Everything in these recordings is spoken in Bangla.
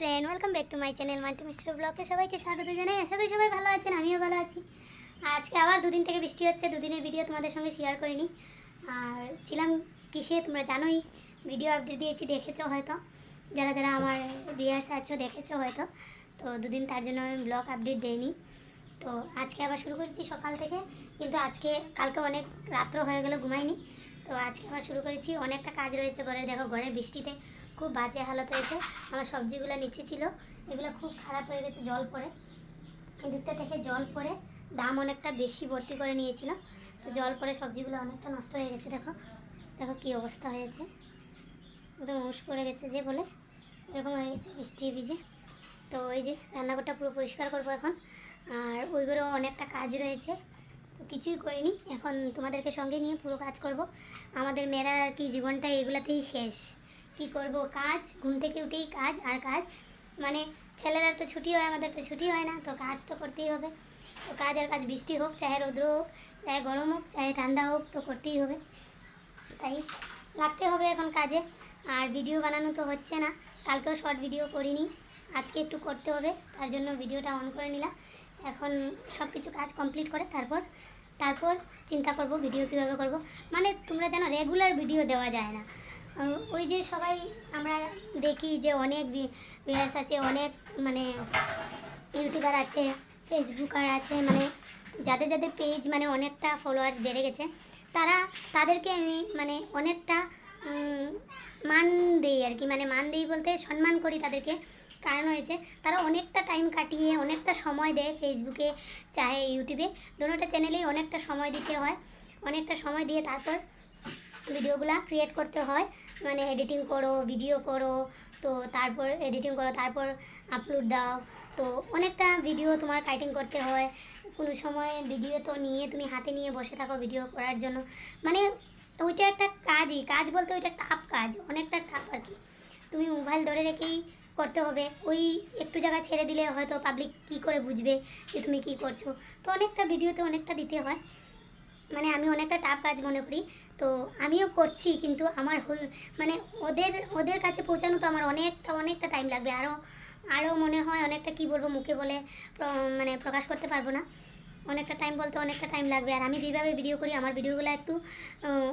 Friend, welcome back to my channel multi mister ব্লগে সবাইকে স্বাগত জানাই। আশা করি সবাই ভালো আছেন, আমিও ভালো আছি। আজকে আবার দুদিন থেকে বৃষ্টি হচ্ছে, দুদিনের ভিডিও তোমাদের সঙ্গে শেয়ার করিনি। আর ছিলাম কিসে তোমরা জানোই, ভিডিও আপডেট দিয়েছি, দেখেছো হয়তো, যারা যারা আমার ভিউয়ার্স আছো দেখেছো হয়তো। তো দুদিন তার জন্য আমি ব্লগ আপডেট দেইনি। তো আজকে আবার শুরু করেছি সকাল থেকে, কিন্তু আজকে কালকে অনেক রাত্র হয়ে গেল, ঘুমাইনি। তো আজকে আবার শুরু করেছি, অনেকটা কাজ রয়েছে ঘরের। দেখো ঘরের বৃষ্টিতে খুব বাজে হালত হয়েছে। আমার সবজিগুলো নিচে ছিল, এগুলো খুব খারাপ হয়ে গেছে, জল পড়ে, এদিকটা থেকে জল পড়ে দাম অনেকটা বেশি ভর্তি করে নিয়েছিল। তো জল পড়ে সবজিগুলো অনেকটা নষ্ট হয়ে গেছে। দেখো দেখো কী অবস্থা হয়েছে, একদম উস পড়ে গেছে যে বলে, এরকম হয়ে গেছে বৃষ্টি ভিজে। তো এই যে রান্নাঘরটা পুরো পরিষ্কার করবো এখন, আর ওইগুলো অনেকটা কাজ রয়েছে, তো কিছুই করিনি। এখন তোমাদেরকে সঙ্গে নিয়ে পুরো কাজ করব। আমাদের মেয়েরা আর কি জীবনটা এগুলাতেই শেষ, কি করব, কাজ, ঘুম থেকে উঠেই কাজ আর কাজ। মানে ছেলেরা তো ছুটি হয়, আমাদের তো ছুটি হয় না, তো কাজ তো করতেই হবে। তো কাজ আর কাজ, বৃষ্টি হোক চাহে রৌদ্র হোক, চাহে গরম হোক চাহে ঠান্ডা হোক, তো করতেই হবে। তাই লাগতে হবে এখন কাজে। আর ভিডিও বানানো তো হচ্ছে না, কালকেও শর্ট ভিডিও করিনি, আজকে একটু করতে হবে, তার জন্য ভিডিওটা অন করে নিলাম। এখন সব কিছু কাজ কমপ্লিট করে তারপর তারপর চিন্তা করব ভিডিও কীভাবে করব। মানে তোমরা জানো রেগুলার ভিডিও দেওয়া যায় না। ওই যে সবাই আমরা দেখি যে অনেক ভিউয়ার্স আছে, অনেক মানে ইউটিউবার আছে, ফেসবুকার আছে, মানে যাদের যাদের পেজ মানে অনেকটা ফলোয়ার্স বেড়ে গেছে, তাদেরকে আমি মানে অনেকটা মান দিই আর কি। মানে মান দিই বলতে সম্মান করি তাদেরকে। কারণ হয়েছে তারা অনেকটা টাইম কাটিয়ে অনেকটা সময় দেয় ফেসবুকে চাহে ইউটিউবে, দুটোটা চ্যানেলেই অনেকটা সময় দিতে হয়। অনেকটা সময় দিয়ে তারপর ভিডিওগুলো ক্রিয়েট করতে হয়। মানে এডিটিং করো, ভিডিও করো, তো তারপর এডিটিং করো, তারপর আপলোড দাও। তো অনেকটা ভিডিও তোমার কাটিং করতে হয়। কোনো সময় ভিডিও তো নিয়ে তুমি হাতে নিয়ে বসে থাকো ভিডিও করার জন্য। মানে ওইটা একটা কাজই, কাজ বলতে ওইটা টাফ কাজ, অনেকটা টাফ আর কি। তুমি মোবাইল ধরে রেখেই করতে হবে। ওই একটু জায়গা ছেড়ে দিলে হয়তো পাবলিক কী করে বুঝবে যে তুমি কী করছো। তো অনেকটা ভিডিওতে অনেকটা দিতে হয়, মানে আমি অনেকটা টাফ কাজ মনে করি। তো আমিও করছি, কিন্তু আমার মানে ওদের ওদের কাছে পৌঁছানো তো আমার অনেকটা অনেকটা টাইম লাগবে। আরও মনে হয় অনেকটা, কী বলবো, মুখে বলে মানে প্রকাশ করতে পারবো না। অনেকটা টাইম বলতে অনেকটা টাইম লাগবে। আর আমি যেভাবে ভিডিও করি, আমার ভিডিওগুলো একটু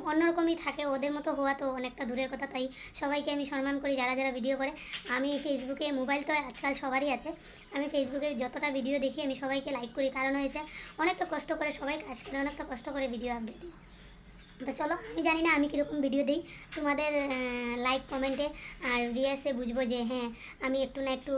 অন্যরকমই থাকে, ওদের মতো হওয়া তো অনেকটা দূরের কথা। তাই সবাইকে আমি সম্মান করি যারা যারা ভিডিও করে। আমি ফেসবুকে, মোবাইল তো আজকাল সবারই আছে, আমি ফেসবুকে যতটা ভিডিও দেখি আমি সবাইকে লাইক করি। কারণ হয়েছে অনেকটা কষ্ট করে সবাই কাজ করে, অনেকটা কষ্ট করে ভিডিও আপডেট দিই। তো চলো, আমি জানি না আমি কীরকম ভিডিও দিই, তোমাদের লাইক কমেন্টে আর ভিউয়ার্সে বুঝবো যে হ্যাঁ আমি একটু না একটু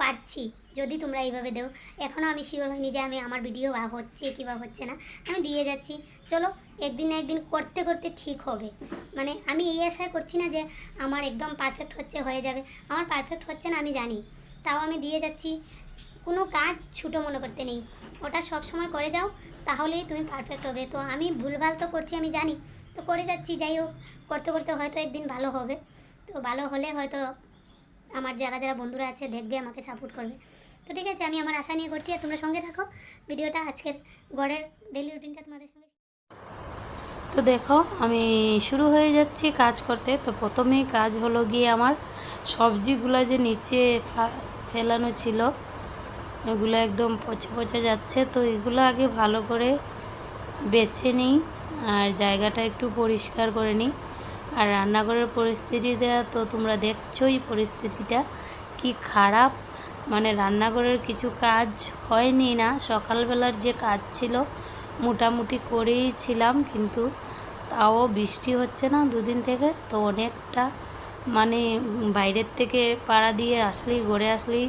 পারছি। যদি তোমরা এইভাবে দেও, এখনও আমি শিওর হইনি যে আমার ভিডিও হচ্ছে কি বা হচ্ছে না, আমি দিয়ে যাচ্ছি। চলো, একদিন না একদিন করতে করতে ঠিক হবে। মানে আমি এই আশায় করছি না যে আমার একদম পারফেক্ট হচ্ছে, হয়ে যাবে। আমার পারফেক্ট হচ্ছে না আমি জানি, তাও আমি দিয়ে যাচ্ছি। কোনো কাজ ছোটো মনে করতে নেই, ওটা সব সময় করে যাও, তাহলেই তুমি পারফেক্ট হবে। তো আমি ভুলভাল তো করছি আমি জানি, তো করে যাচ্ছি। যাই হোক, করতে করতে হয়তো একদিন ভালো হবে। তো ভালো হলে হয়তো আমার যারা যারা বন্ধুরা আছে দেখবে, আমাকে সাপোর্ট করবে। তো ঠিক আছে, আমি আমার আশা নিয়ে করছি, আর তোমরা সঙ্গে থাকো। ভিডিওটা আজকের গড়ের ডেইলি রুটিনটা তোমাদের সঙ্গে। তো দেখো আমি শুরু হয়ে যাচ্ছি কাজ করতে। তো প্রথমেই কাজ হলো গিয়ে আমার সবজিগুলো যে নিচে ফেলানো ছিল, এগুলো একদম পচে পচে যাচ্ছে। তো এগুলো আগে ভালো করে বেছে নিই আর জায়গাটা একটু পরিষ্কার করে নিই। আর রান্নাঘরের পরিস্থিতিটা তো তোমরা দেখছোই, পরিস্থিতিটা কি খারাপ। মানে রান্নাঘরের কিছু কাজ হয়নি না, সকালবেলার যে কাজ ছিল মোটামুটি করেই ছিলাম, কিন্তু তাও বৃষ্টি হচ্ছে না দুদিন থেকে। তো অনেকটা মানে বাইরের থেকে পাড়া দিয়ে আসলেই, ঘরে আসলেই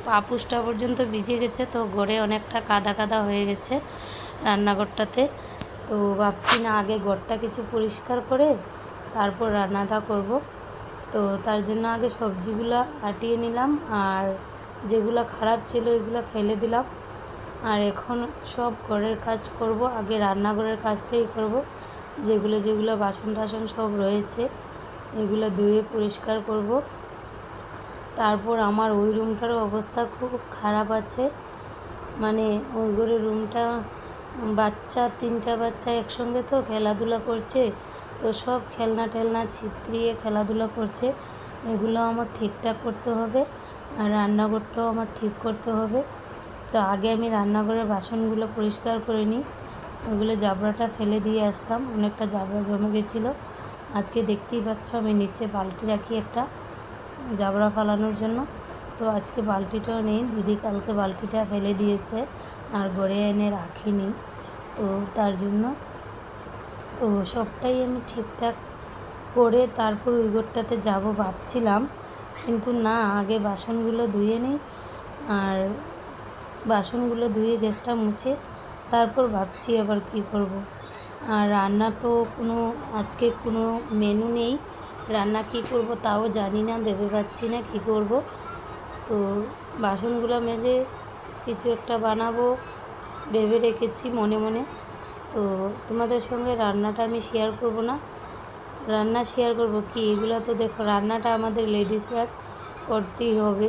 পাপুসটা পর্যন্ত ভিজে গেছে। তো ঘরে অনেকটা কাদা কাদা হয়ে গেছে রান্নাঘরটাতে। তো ভাবছি না আগে ঘরটা কিছু পরিষ্কার করে তারপর রান্নাটা করব। তো তার জন্য আগে সবজিগুলো আটিয়ে নিলাম, আর যেগুলো খারাপ ছিল এগুলো ফেলে দিলাম। আর এখন সব ঘরের কাজ করব, আগে রান্নাঘরের কাজটাই করব। যেগুলো যেগুলো বাসন টাসন সব রয়েছে এগুলো ধুয়ে পরিষ্কার করব। তারপর আমার ওই রুমটারও অবস্থা খুব খারাপ আছে। মানে ওই ঘরের রুমটা বাচ্চা, 3টা বাচ্চা একসঙ্গে তো খেলাধুলা করছে, তো সব খেলনা টেলনা ছিত্রিয়ে খেলাধুলা করছে। এগুলো আমার ঠিকঠাক করতে হবে, আর রান্নাঘরটাও আমার ঠিক করতে হবে। তো আগে আমি রান্নাঘরের বাসনগুলো পরিষ্কার করে নিই। ওইগুলো জাবড়াটা ফেলে দিয়ে আসলাম, অনেকটা জাবড়া জমে গেছিলো। আজকে দেখতেই পাচ্ছ আমি নিচে বালতি রাখি একটা জাবড়া ফালানোর জন্য। তো আজকে বালতিটাও নেই, দিদি কালকে বালতিটা ফেলে দিয়েছে আর ঘরে এনে রাখিনি, তো তার জন্য তো সবটাই আমি ঠিকঠাক করে তারপর ওই ঘরটাতে যাবো ভাবছিলাম, কিন্তু না, আগে বাসনগুলো ধুয়ে নিই, আর বাসনগুলো ধুয়ে গ্যাসটা মুছে তারপর ভাবছি আবার কি করব। আর রান্না তো আজকে কোনো মেনু নেই, রান্না কি করব তাও জানি না, ভেবে পাচ্ছি না কি করব। তো বাসনগুলো মেজে কিছু একটা বানাবো ভেবে রেখেছি মনে মনে। তো তোমাদের সঙ্গে রান্নাটা আমি শেয়ার করব না, রান্না শেয়ার করব কি, এগুলো তো দেখো রান্নাটা আমাদের লেডিসরা করতেই হবে,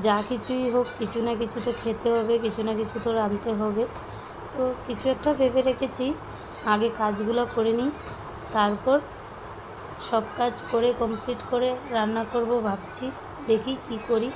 যা কিছুই হোক কিছু না কিছু তো খেতে হবে, কিছু না কিছু তো রাঁধতে হবে। তো কিছু একটা ভেবে রেখেছি, আগে কাজগুলো করে নিই, তারপর সব কাজ করে কমপ্লিট করে রান্না করব ভাবছি, দেখি কি করি।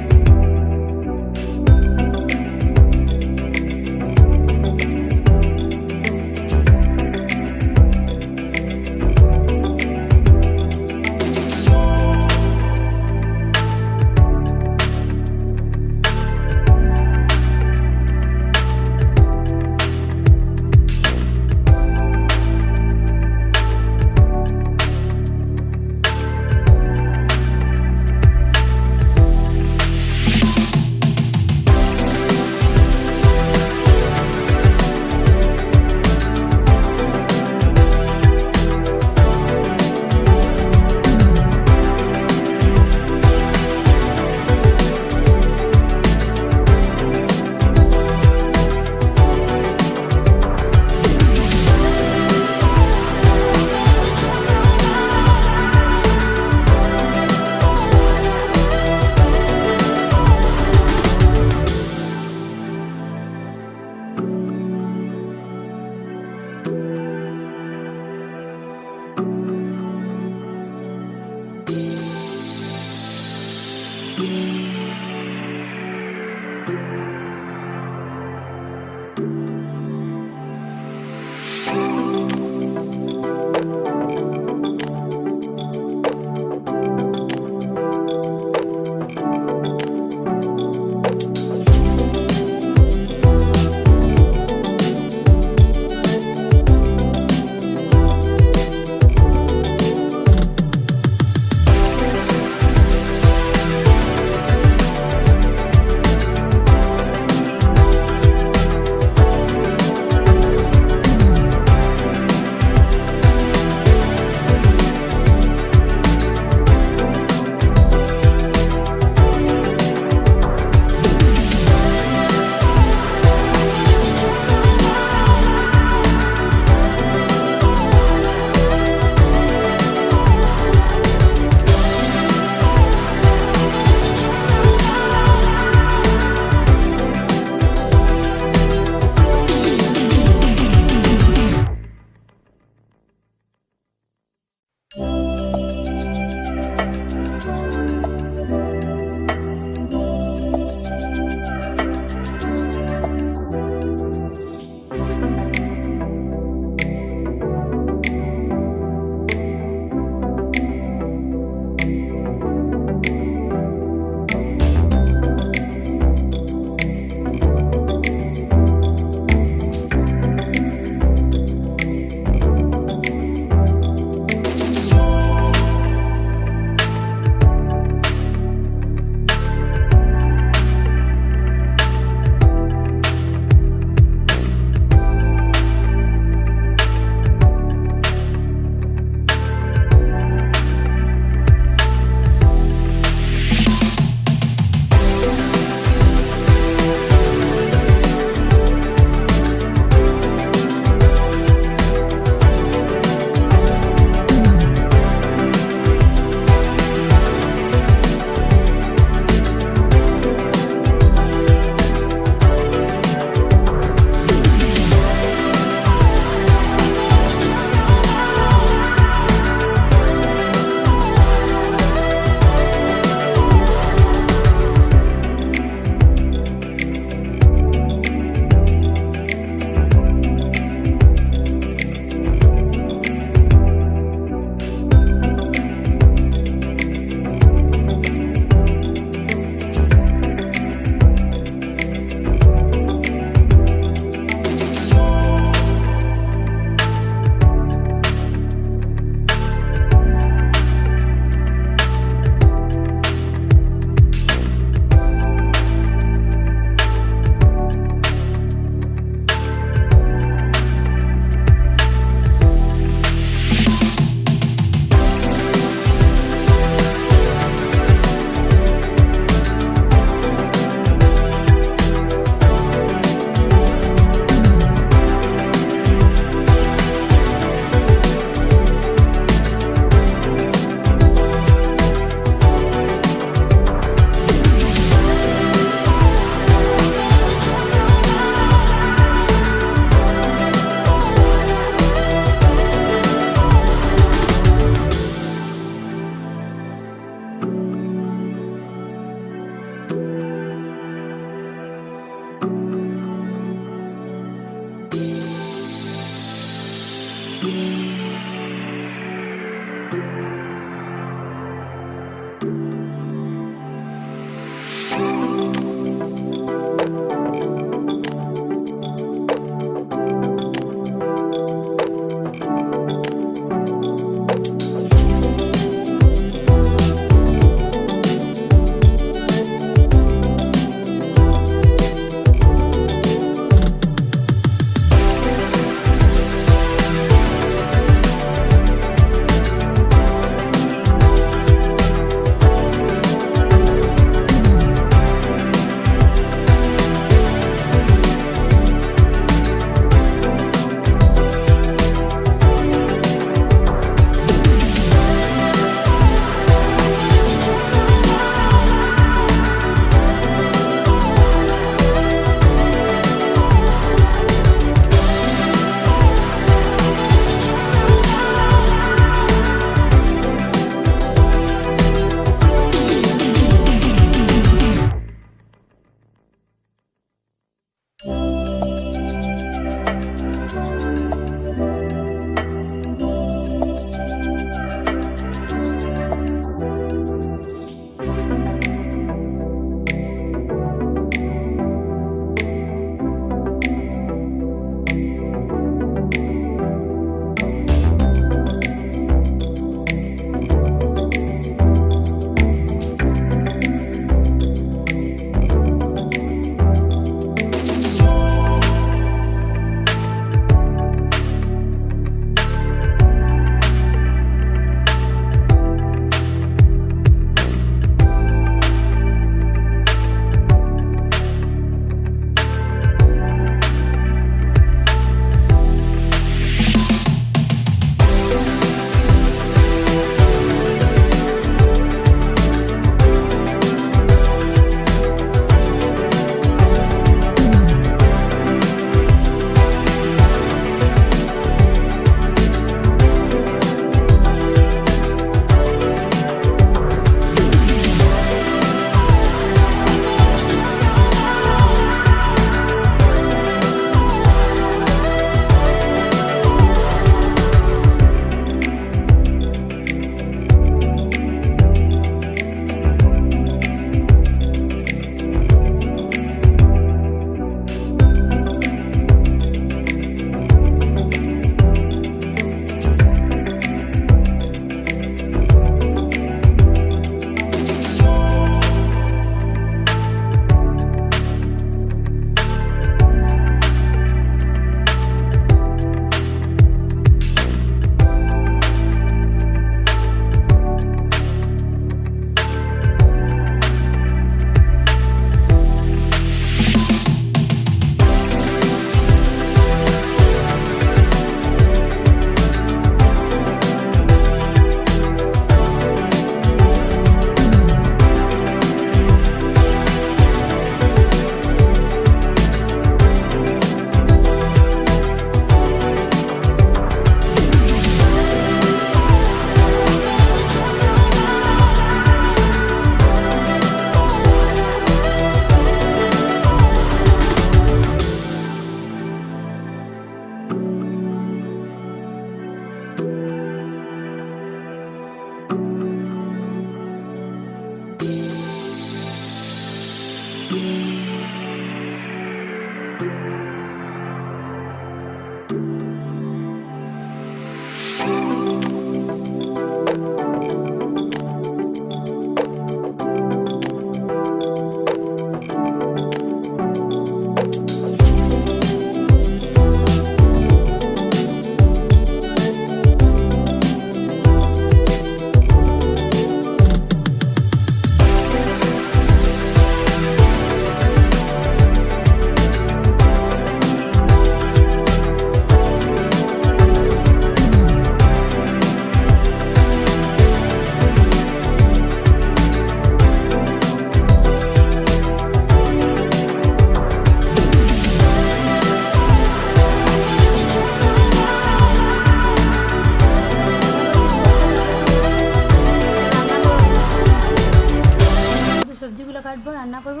কাটবো, রান্না করব।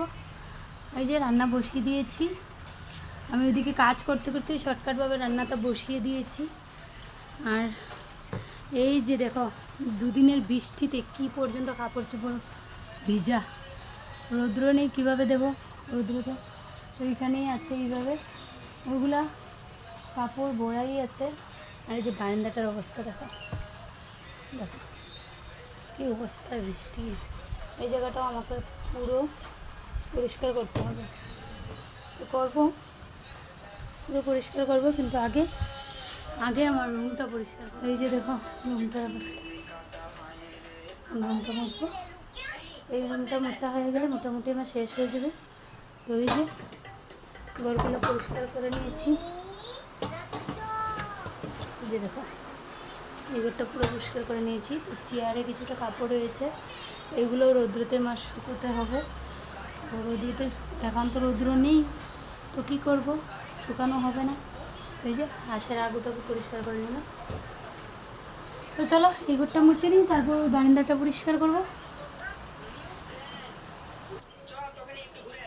এই যে রান্না বসিয়ে দিয়েছি। আমি ওইদিকে কাজ করতে করতে শর্টকাটভাবে রান্নাটা বসিয়ে দিয়েছি। আর এই যে দেখো দুদিনের বৃষ্টিতে কি পর্যন্ত কাপড় চোপড় ভিজা, রৌদ্র নেই, কীভাবে দেবো রৌদ্রটা? তো এইখানেই আছে এইভাবে, ওগুলা কাপড় বোড়াই আছে। আর এই যে বারান্দাটার অবস্থা দেখো, দেখো কী অবস্থা বৃষ্টি। এই জায়গাটাও আমাকে পুরো পরিষ্কার করতে হবে, তো করবো, পুরো পরিষ্কার করবো, কিন্তু আগে আমার রুমটা পরিষ্কার করবো। এই যে দেখো রুমটার অবস্থা, রুমটা মুছবো। এই রুমটা মোছা হয়ে গেলে মোটামুটি আমার শেষ হয়ে যাবে। তো এই যে ঘরগুলো পরিষ্কার করে নিয়েছি, এই যে দেখো এই ঘরটা পুরো পরিষ্কার করে নিয়েছি। তো চেয়ারে কিছুটা কাপড় রয়েছে, এগুলো রৌদ্রতে মাছ শুকোতে হবে। রৌদ্রতে এখন তো রৌদ্র নেই, তো কী করব, শুকানো হবে না। এই যে হাঁসের আগুটাকে পরিষ্কার করে নিলাম। তো চলো এই ঘরটা মুছে নিই, তারপর বারান্দাটা পরিষ্কার করব,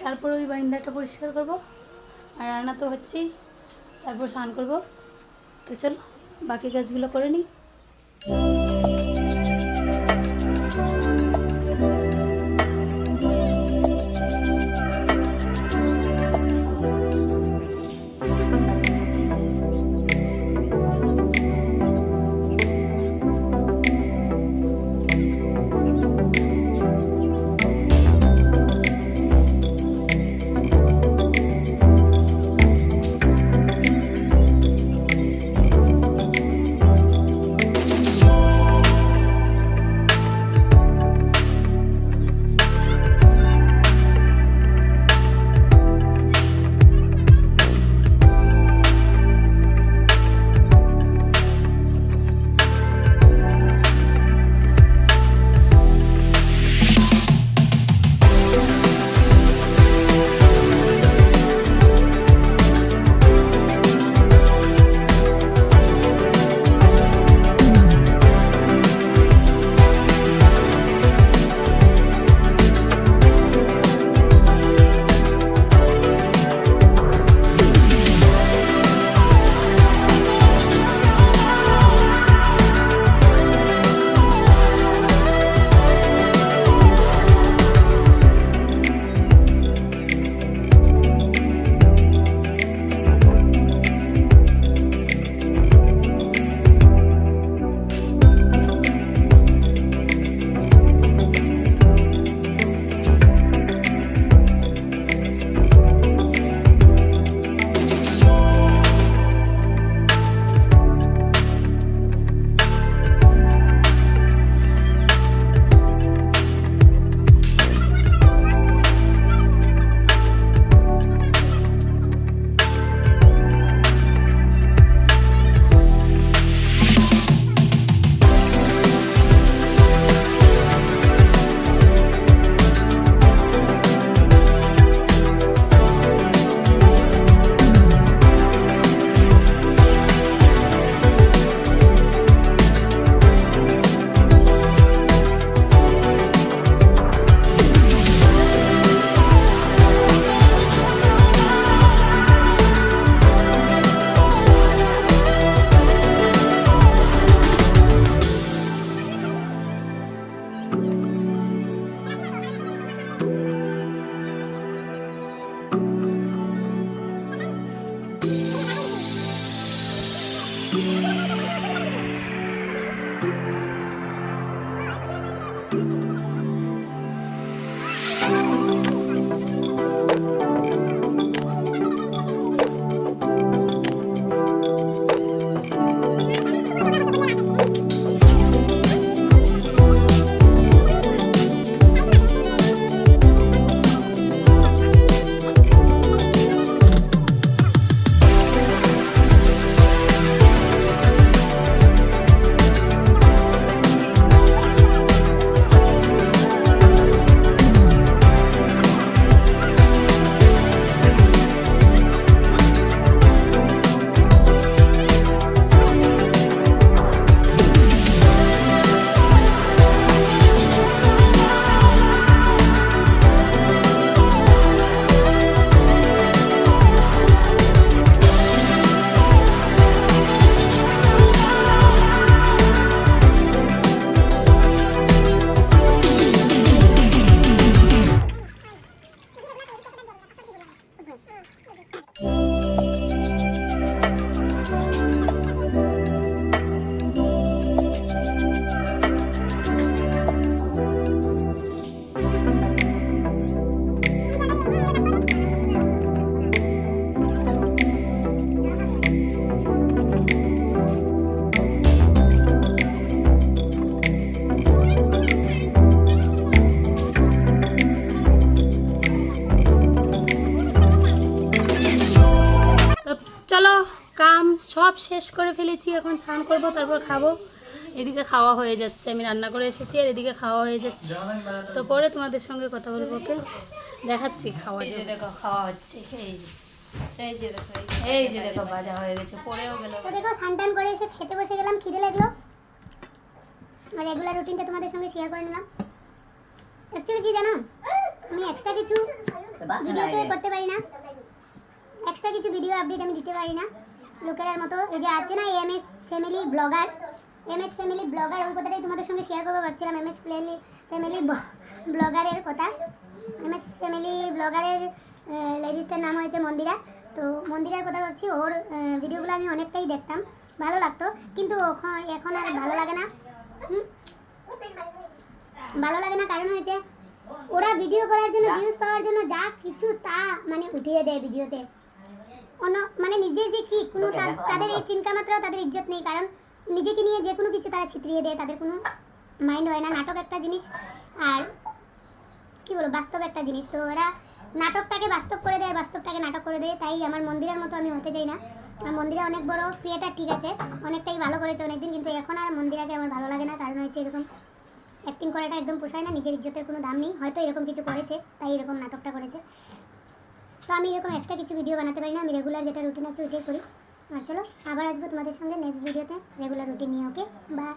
তারপর ওই বারান্দাটা পরিষ্কার করব। আর রান্না তো হচ্ছেই, তারপর স্নান করব। তো চলো বাকি কাজগুলো করে নিই। সব শেষ করে ফেলেছি, এখন স্নান করবো তারপর খাবো। এদিকে খাওয়া হয়ে যাচ্ছে, আমি রান্না করে এসেছি আর এদিকে খাওয়া হয়ে যাচ্ছে। তো পরে তোমাদের সঙ্গে কথা বলবো, ওকে দেখাচ্ছি খাওয়া। এই যে দেখো খাওয়া হচ্ছে, এই যে দেখো ভাজা হয়ে গেছে, পড়েও গেল। তো দেখো স্নান টান করে এসে খেতে বসে গেলাম, খিদে লাগলো। আর রেগুলার রুটিনটা তোমাদের সঙ্গে শেয়ার করে নিলাম। অ্যাকচুয়ালি কি জানো, আমি এক্সট্রা কিছু ভিডিওতে করতে পারি না, এক্সট্রা কিছু ভিডিও আপডেট আমি দিতে পারি না লোকের মতো। এই যে আছে না MS family blogger, MS family blogger, ওই কথাটাই তোমাদের সঙ্গে শেয়ার করবো ভাবছিলাম। এমএস ফ্যামিলি ব্লগারের কথা, এমএস ফ্যামিলি ব্লগারের লেডিসটার নাম হয়েছে মন্দিরা। তো মন্দিরার কথা ভাবছি, ওর ভিডিওগুলো আমি অনেকটাই দেখতাম, ভালো লাগতো, কিন্তু এখন আর ভালো লাগে না। ভালো লাগে না কারণ হয়েছে ওরা ভিডিও করার জন্য, ভিউজ পাওয়ার জন্য যা কিছু তা মানে উঠিয়ে দেয় ভিডিওতে। অন্য মানে নিজের যে কি কোনো তাদের এই চিন্তা মাত্রাও তাদের ইজ্জত নেই, কারণ নিজেকে নিয়ে যে কোনো কিছু তারা ছিত্রিয়ে দেয়, তাদের কোনো মাইন্ড হয় না। নাটক একটা জিনিস আর কি বলবো বাস্তব একটা জিনিস, তো ওরা নাটকটাকে বাস্তব করে দেয়, বাস্তবটাকে নাটক করে দেয়। তাই আমার মন্দিরের মতো আমি হতে চাই না। মন্দিরা অনেক বড় ক্রিয়েটার, ঠিক আছে, অনেকটাই ভালো করেছে অনেকদিন, কিন্তু এখন আর মন্দিরাকে আমার ভালো লাগে না। কারণ হচ্ছে এরকম অ্যাক্টিং করাটা একদম পোষায় না, নিজের ইজ্জতের কোনো দাম নেই। হয়তো এরকম কিছু করেছে তাই এরকম নাটকটা করেছে। তো আমি এরকম এক্সট্রা কিছু ভিডিও বানাতে পারি না, আমি রেগুলার যেটা রুটিন আছে ওইটাই করি। আর চলো আবার আসবো তোমাদের সঙ্গে নেক্সট ভিডিওতে রেগুলার রুটিন নিয়ে। Okay bye.